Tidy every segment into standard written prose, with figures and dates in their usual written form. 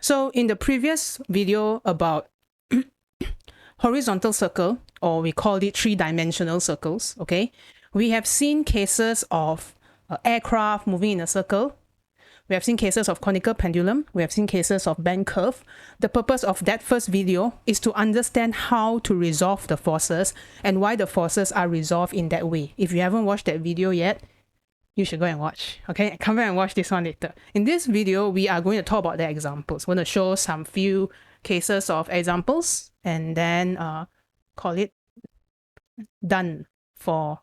So in the previous video about horizontal circle, or we call it three-dimensional circles, okay, we have seen cases of aircraft moving in a circle. We have seen cases of conical pendulum. We have seen cases of bend curve. The purpose of that first video is to understand how to resolve the forces and why the forces are resolved in that way. If you haven't watched that video yet, you should go and watch. Okay, come back and watch this one later. In this video, we are going to talk about the examples. We're going to show some few cases of examples and then call it done for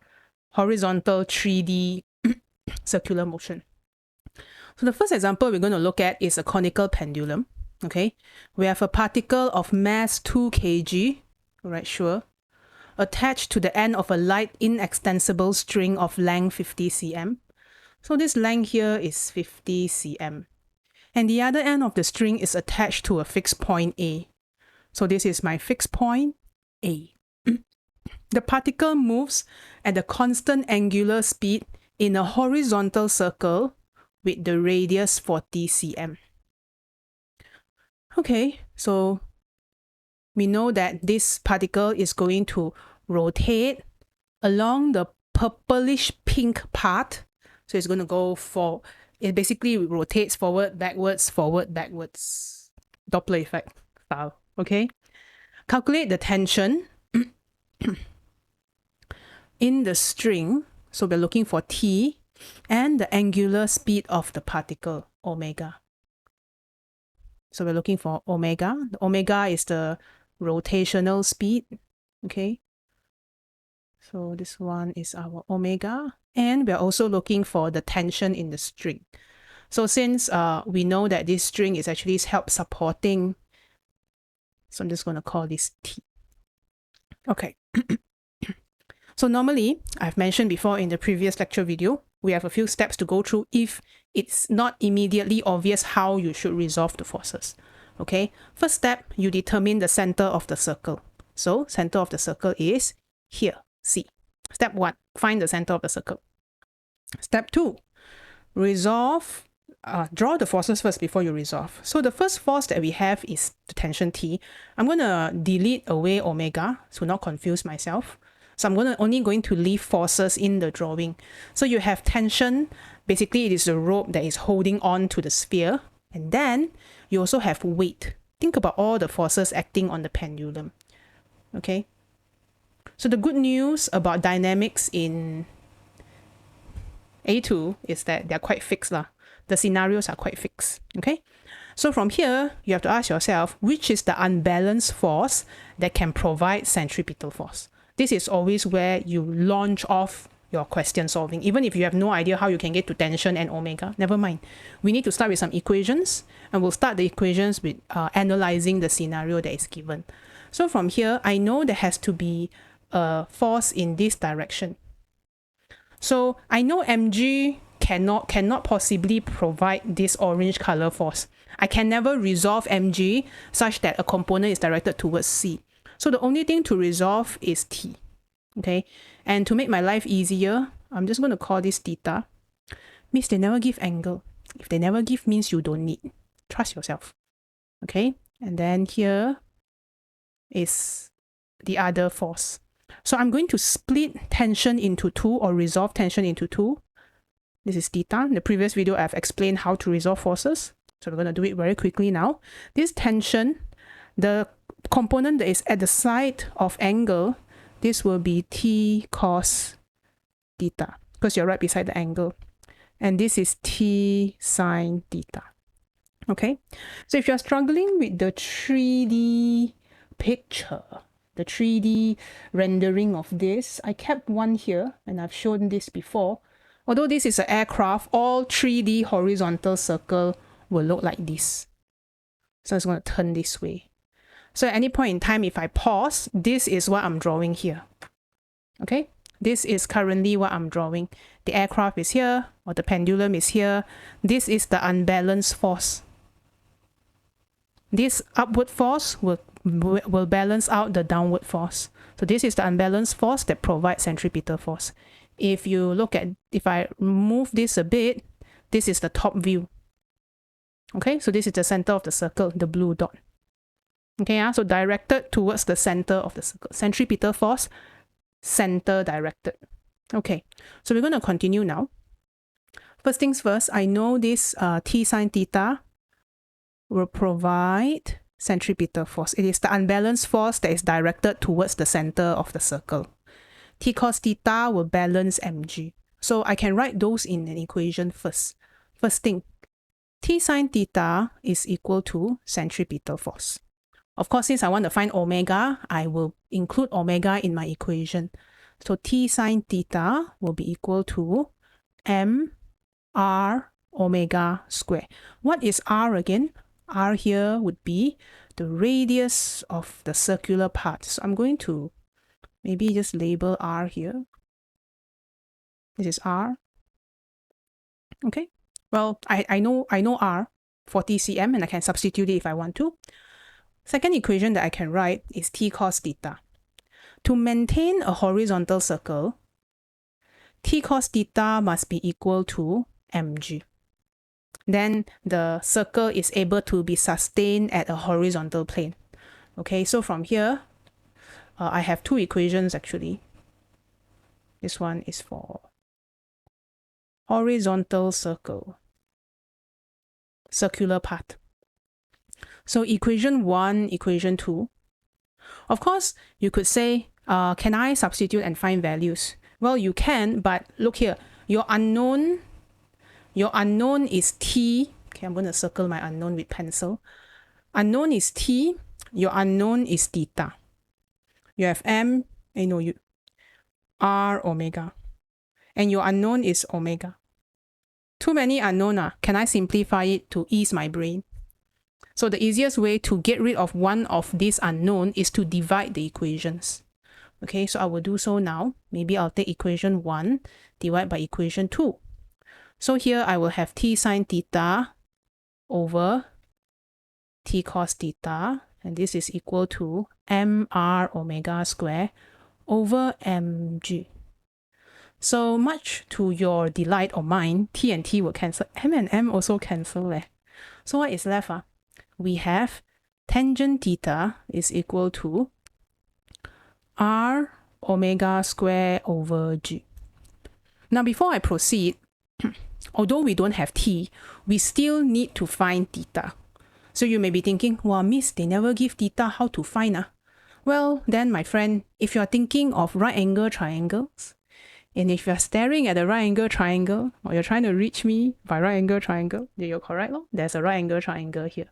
horizontal 3D circular motion. So the first example we're going to look at is a conical pendulum. Okay, we have a particle of mass 2 kg, right, sure, attached to the end of a light inextensible string of length 50 cm. So this length here is 50 cm. And the other end of the string is attached to a fixed point A. So this is my fixed point A. The particle moves at a constant angular speed in a horizontal circle with the radius 40 cm. Okay, so we know that this particle is going to rotate along the purplish pink part. So it's going to go for, it basically rotates forward, backwards, Doppler effect style. Okay, calculate the tension in the string. So we're looking for T and the angular speed of the particle, omega. So we're looking for omega. The omega is the rotational speed. Okay, so this one is our omega. And we're also looking for the tension in the string. So since we know that this string is actually help supporting, so I'm just going to call this T. Okay. So normally, I've mentioned before in the previous lecture video, we have a few steps to go through if it's not immediately obvious how you should resolve the forces. Okay, first step, you determine the center of the circle. So center of the circle is here, C. Step 1, find the center of the circle. Step 2, resolve, draw the forces first before you resolve. So the first force that we have is the tension T. I'm going to delete away omega to not confuse myself. So I'm only going to leave forces in the drawing. So you have tension. Basically, it is the rope that is holding on to the sphere. And then you also have weight. Think about all the forces acting on the pendulum. Okay. So the good news about dynamics in A2 is that they're quite fixed. The scenarios are quite fixed. Okay. So from here, you have to ask yourself, which is the unbalanced force that can provide centripetal force? This is always where you launch off your question solving. Even if you have no idea how you can get to tension and omega, never mind. We need to start with some equations, and we'll start the equations with analyzing the scenario that is given. So from here, I know there has to be a force in this direction. So I know mg cannot possibly provide this orange color force. I can never resolve mg such that a component is directed towards C. So the only thing to resolve is T. Okay, and to make my life easier, I'm just going to call this theta. Means they never give angle. If they never give, means you don't need. Trust yourself. Okay, and then here is the other force. So I'm going to split tension into 2 or resolve tension into 2. This is theta. In the previous video, I've explained how to resolve forces. So we're going to do it very quickly now. This tension, the component that is at the side of angle, this will be T cos theta, because you're right beside the angle. And this is T sine theta. Okay, so if you're struggling with the 3D picture, the 3D rendering of this, I kept one here, and I've shown this before. Although this is an aircraft, all 3D horizontal circle will look like this. So it's going to turn this way. So at any point in time, if I pause, this is what I'm drawing here. Okay, this is currently what I'm drawing. The aircraft is here, or the pendulum is here. This is the unbalanced force. This upward force will balance out the downward force. So this is the unbalanced force that provides centripetal force. If you look at, if I move this a bit, this is the top view. Okay, so this is the center of the circle, the blue dot. Okay, so directed towards the center of the circle. Centripetal force, center directed. Okay, so we're going to continue now. First things first, I know this T sine theta will provide centripetal force. It is the unbalanced force that is directed towards the center of the circle. T cos theta will balance mg. So I can write those in an equation first. First thing, T sine theta is equal to centripetal force. Of course, since I want to find omega, I will include omega in my equation. So T sine theta will be equal to m r omega square. What is r again? R here would be the radius of the circular part. So I'm going to maybe just label r here. This is r. Okay. Well, I know r, 40 cm, and I can substitute it if I want to. Second equation that I can write is T cos theta. To maintain a horizontal circle, T cos theta must be equal to mg. Then the circle is able to be sustained at a horizontal plane. Okay, so from here, I have two equations actually. This one is for horizontal circle, circular path. So equation 1, equation 2. Of course, you could say, can I substitute and find values? Well, you can, but look here. Your unknown is t. Okay, I'm going to circle my unknown with pencil. Unknown is t. Your unknown is theta. You have r omega. And your unknown is omega. Too many unknown. Can I simplify it to ease my brain? So the easiest way to get rid of one of these unknown is to divide the equations. Okay, so I will do so now. Maybe I'll take equation 1, divide by equation 2. So here I will have T sine theta over T cos theta, and this is equal to mr omega square over mg. So much to your delight or mine, T and T will cancel. M and M also cancel. So what is left? We have tangent theta is equal to r omega square over g. Now before I proceed, although we don't have t, we still need to find theta. So you may be thinking, well, miss, they never give theta, how to find? Well, then my friend, if you're thinking of right angle triangles, and if you're staring at a right angle triangle, or you're trying to reach me by right angle triangle, then you're correct. There's a right angle triangle here.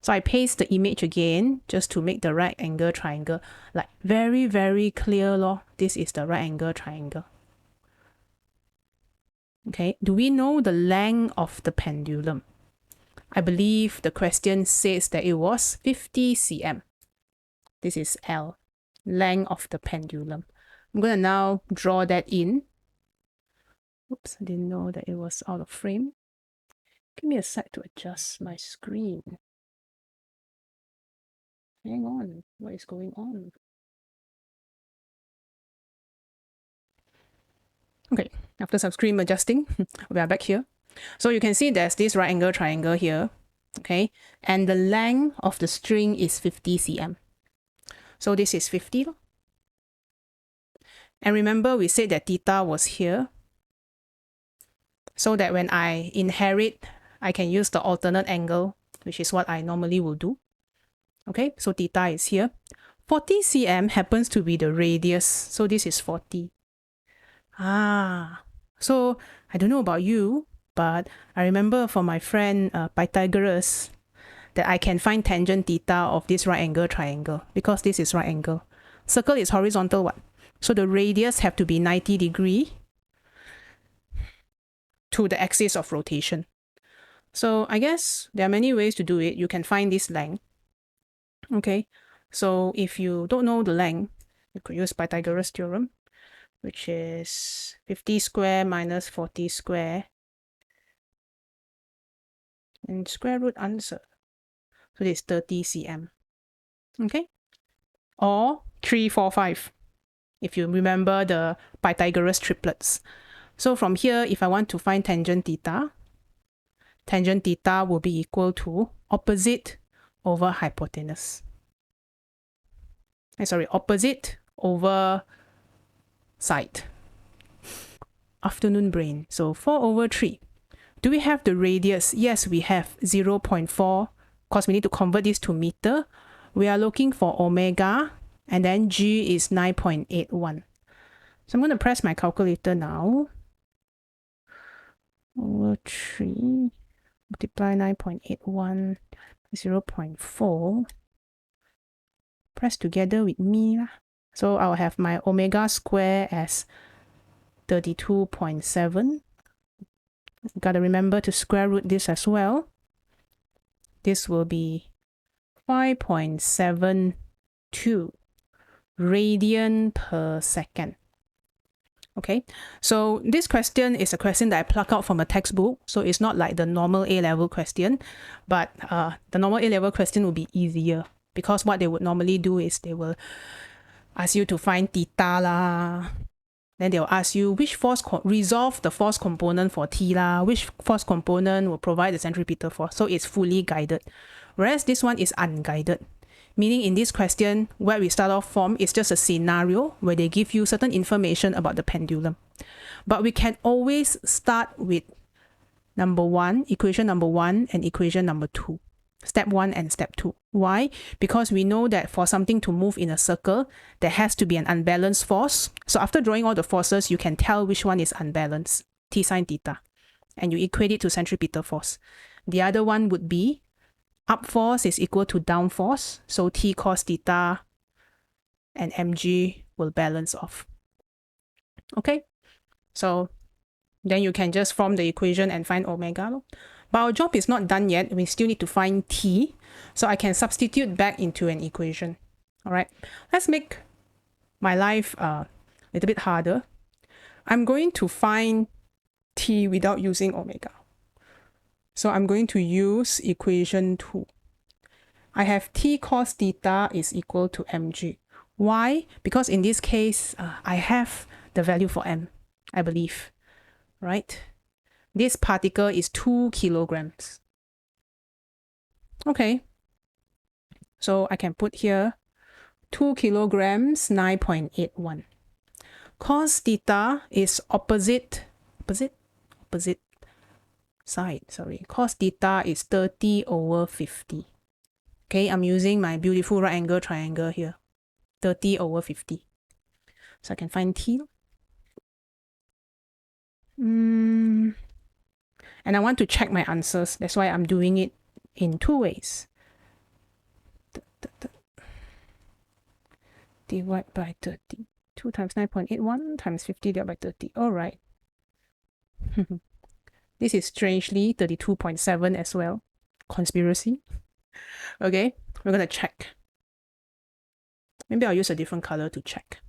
So I paste the image again, just to make the right angle triangle like very, very clear. This is the right angle triangle. Okay, do we know the length of the pendulum? I believe the question says that it was 50 cm. This is L, length of the pendulum. I'm going to now draw that in. Oops, I didn't know that it was out of frame. Give me a sec to adjust my screen. Hang on, what is going on? Okay, after some screen adjusting, we are back here. So you can see there's this right angle triangle here, okay? And the length of the string is 50 cm. So this is 50. And remember we said that theta was here, so that when I inherit, I can use the alternate angle, which is what I normally will do. Okay, so theta is here. 40 cm happens to be the radius, so this is 40. So I don't know about you, but I remember from my friend Pythagoras that I can find tangent theta of this right angle triangle, because this is right angle. Circle is horizontal one, so the radius have to be 90 degrees to the axis of rotation. So I guess there are many ways to do it. You can find this length. Okay, so if you don't know the length, you could use Pythagoras theorem, which is 50 square minus 40 square, and square root answer. So this is 30 cm. Okay, or 3, 4, 5, if you remember the Pythagoras triplets. So from here, if I want to find tangent theta, tangent theta will be equal to opposite over hypotenuse. Sorry, opposite over side. Afternoon brain. So 4 over 3. Do we have the radius? Yes, we have 0.4. Of course, we need to convert this to meter. We are looking for omega, and then G is 9.81. So I'm going to press my calculator now. Over 3 multiply 9.81 0.4. Press together with me. So I'll have my omega square as 32.7. Gotta remember to square root this as well. This will be 5.72 radian per second. Okay, so this question is a question that I pluck out from a textbook, so it's not like the normal A-level question, but the normal A-level question will be easier, because what they would normally do is they will ask you to find theta lah, then they'll ask you which force resolve the force component for T lah, which force component will provide the centripetal force, so it's fully guided, whereas this one is unguided. Meaning in this question, where we start off from is just a scenario where they give you certain information about the pendulum. But we can always start with equation number 1 and equation number 2. Step 1 and step 2. Why? Because we know that for something to move in a circle, there has to be an unbalanced force. So after drawing all the forces, you can tell which one is unbalanced, T sine theta. And you equate it to centripetal force. The other one would be up force is equal to down force, so T cos theta and mg will balance off. Okay, so then you can just form the equation and find omega. But our job is not done yet. We still need to find T, so I can substitute back into an equation. All right, let's make my life a little bit harder. I'm going to find T without using omega. So I'm going to use equation 2. I have T cos theta is equal to mg. Why? Because in this case, I have the value for m, I believe, right? This particle is 2 kilograms. Okay. So I can put here 2 kilograms, 9.81. Cos theta is opposite side, sorry. Cos theta is 30 over 50. Okay, I'm using my beautiful right angle triangle here. 30 over 50. So I can find T. And I want to check my answers. That's why I'm doing it in 2 ways. Divide by 30. 2 times 9.81 times 50 divided by 30. All right. This is strangely 32.7 as well. Conspiracy. Okay, we're going to check. Maybe I'll use a different color to check.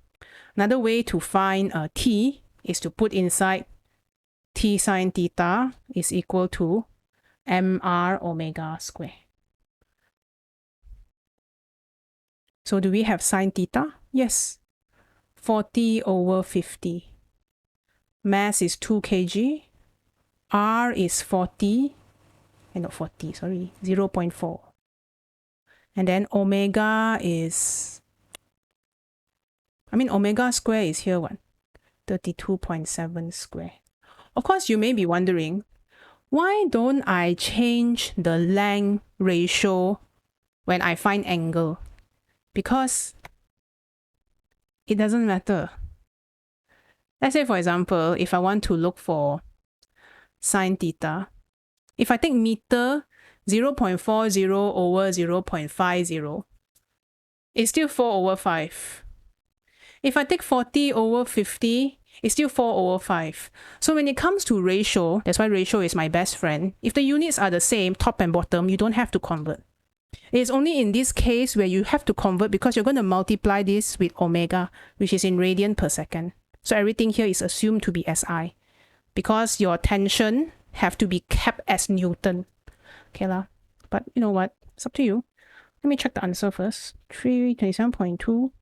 Another way to find T is to put inside T sine theta is equal to mr omega square. So do we have sine theta? Yes. 40 over 50. Mass is 2 kg. R is 40, not 40, sorry, 0.4. And then omega is, omega square is here, 32.7 square. Of course, you may be wondering, why don't I change the length ratio when I find angle? Because it doesn't matter. Let's say, for example, if I want to look for sine theta, if I take meter 0.40 over 0.50, it's still 4 over 5. If I take 40 over 50, it's still 4 over 5. So when it comes to ratio, that's why ratio is my best friend. If the units are the same, top and bottom, you don't have to convert. It's only in this case where you have to convert because you're going to multiply this with omega, which is in radian per second. So everything here is assumed to be SI. Because your tension have to be kept as Newton. Okay lah. But you know what? It's up to you. Let me check the answer first. 327.2.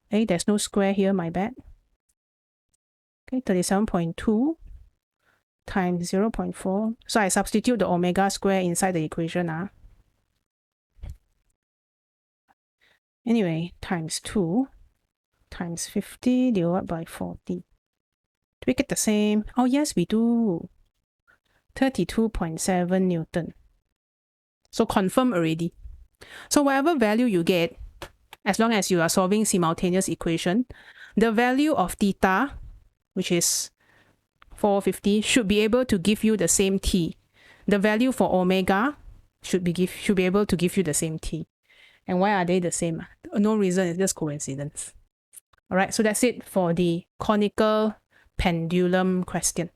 Hey, there's no square here, my bad. Okay, 37.2 times 0.4. So I substitute the omega square inside the equation. Anyway, times 2 times 50 divided by 40. Do we get the same? Oh, yes, we do. 32.7 Newton. So confirm already. So whatever value you get, as long as you are solving simultaneous equation, the value of theta, which is 450, should be able to give you the same t. The value for omega should be able to give you the same t. And why are they the same? No reason, it's just coincidence. All right, so that's it for the conical pendulum question.